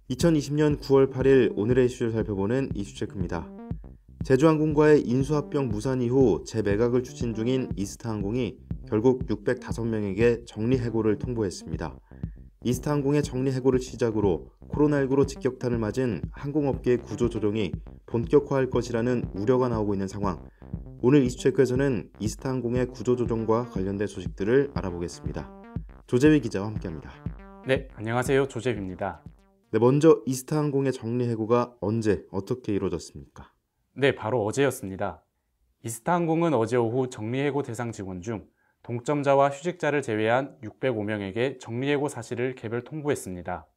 (2020년 9월 8일) 오늘의 이슈를 살펴보는 이슈체크입니다. 제주항공과의 인수합병 무산 이후 재매각을 추진 중인 이스타항공이 결국 605명에게 정리해고를 통보했습니다. 이스타항공의 정리해고를 시작으로 코로나19로 직격탄을 맞은 항공업계의 구조조정이 본격화할 것이라는 우려가 나오고 있는 상황. 오늘 이슈체크에서는 이스타항공의 구조조정과 관련된 소식들을 알아보겠습니다. 조재휘 기자와 함께합니다. 네, 안녕하세요. 조재휘입니다. 네, 먼저 이스타항공의 정리해고가 언제 어떻게 이루어졌습니까? 네, 바로 어제였습니다. 이스타항공은 어제 오후 정리해고 대상 직원 중 동점자와 휴직자를 제외한 605명에게 정리해고 사실을 개별 통보했습니다.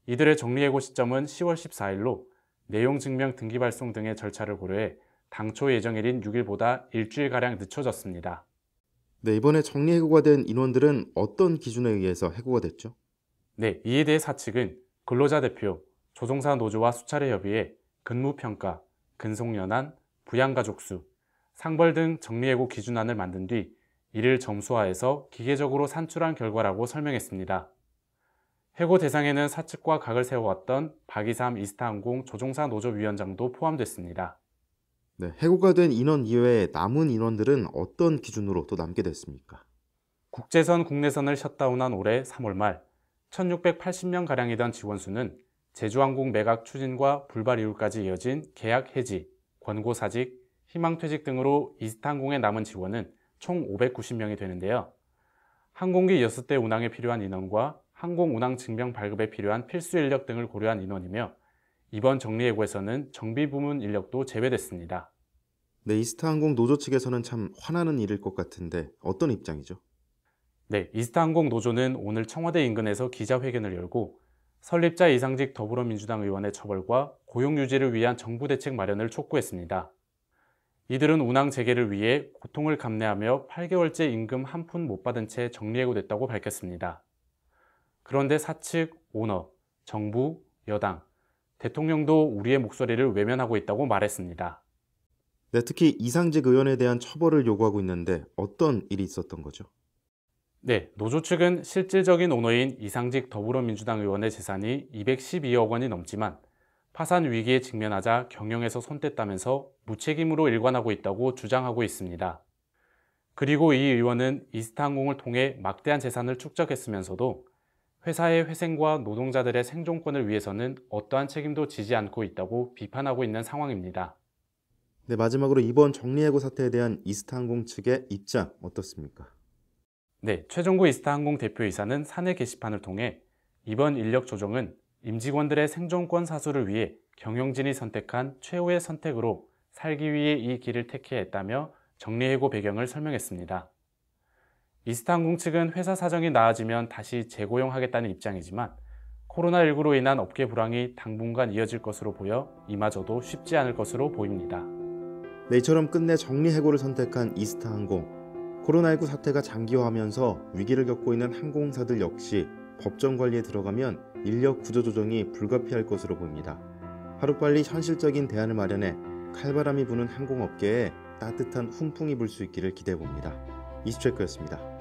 이들의 정리해고 시점은 10월 14일로 내용 증명 등기 발송 등의 절차를 고려해 당초 예정일인 6일보다 일주일가량 늦춰졌습니다. 네, 이번에 정리해고가 된 인원들은 어떤 기준에 의해서 해고가 됐죠? 네, 이에 대해 사측은 근로자 대표, 조종사 노조와 수차례 협의해 근무평가, 근속연한, 부양가족수, 상벌 등 정리해고 기준안을 만든 뒤 이를 점수화해서 기계적으로 산출한 결과라고 설명했습니다. 해고 대상에는 사측과 각을 세워왔던 박이삼 이스타항공 조종사 노조 위원장도 포함됐습니다. 네, 해고가 된 인원 이외에 남은 인원들은 어떤 기준으로 또 남게 됐습니까? 국제선, 국내선을 셧다운한 올해 3월 말 1680명가량이던 직원수는 제주항공 매각 추진과 불발 이후까지 이어진 계약 해지, 권고사직, 희망퇴직 등으로 이스타항공에 남은 직원은 총 590명이 되는데요. 항공기 6대 운항에 필요한 인원과 항공 운항 증명 발급에 필요한 필수 인력 등을 고려한 인원이며 이번 정리해고에서는 정비 부문 인력도 제외됐습니다. 네, 이스타항공 노조 측에서는 참 화나는 일일 것 같은데 어떤 입장이죠? 네, 이스타항공 노조는 오늘 청와대 인근에서 기자회견을 열고 설립자 이상직 더불어민주당 의원의 처벌과 고용 유지를 위한 정부 대책 마련을 촉구했습니다. 이들은 운항 재개를 위해 고통을 감내하며 8개월째 임금 한 푼 못 받은 채 정리해고됐다고 밝혔습니다. 그런데 사측, 오너, 정부, 여당, 대통령도 우리의 목소리를 외면하고 있다고 말했습니다. 네, 특히 이상직 의원에 대한 처벌을 요구하고 있는데 어떤 일이 있었던 거죠? 네, 노조 측은 실질적인 오너인 이상직 더불어민주당 의원의 재산이 212억 원이 넘지만 파산 위기에 직면하자 경영에서 손댔다면서 무책임으로 일관하고 있다고 주장하고 있습니다. 그리고 이 의원은 이스타항공을 통해 막대한 재산을 축적했으면서도 회사의 회생과 노동자들의 생존권을 위해서는 어떠한 책임도 지지 않고 있다고 비판하고 있는 상황입니다. 네, 마지막으로 이번 정리해고 사태에 대한 이스타항공 측의 입장 어떻습니까? 네, 최종구 이스타항공 대표이사는 사내 게시판을 통해 이번 인력 조정은 임직원들의 생존권 사수를 위해 경영진이 선택한 최후의 선택으로 살기 위해 이 길을 택해야 했다며 정리해고 배경을 설명했습니다. 이스타항공 측은 회사 사정이 나아지면 다시 재고용하겠다는 입장이지만 코로나19로 인한 업계 불황이 당분간 이어질 것으로 보여 이마저도 쉽지 않을 것으로 보입니다. 네, 이처럼 끝내 정리해고를 선택한 이스타항공. 코로나19 사태가 장기화하면서 위기를 겪고 있는 항공사들 역시 법정 관리에 들어가면 인력 구조조정이 불가피할 것으로 보입니다. 하루빨리 현실적인 대안을 마련해 칼바람이 부는 항공업계에 따뜻한 훈풍이 불 수 있기를 기대해봅니다. 이슈체크였습니다.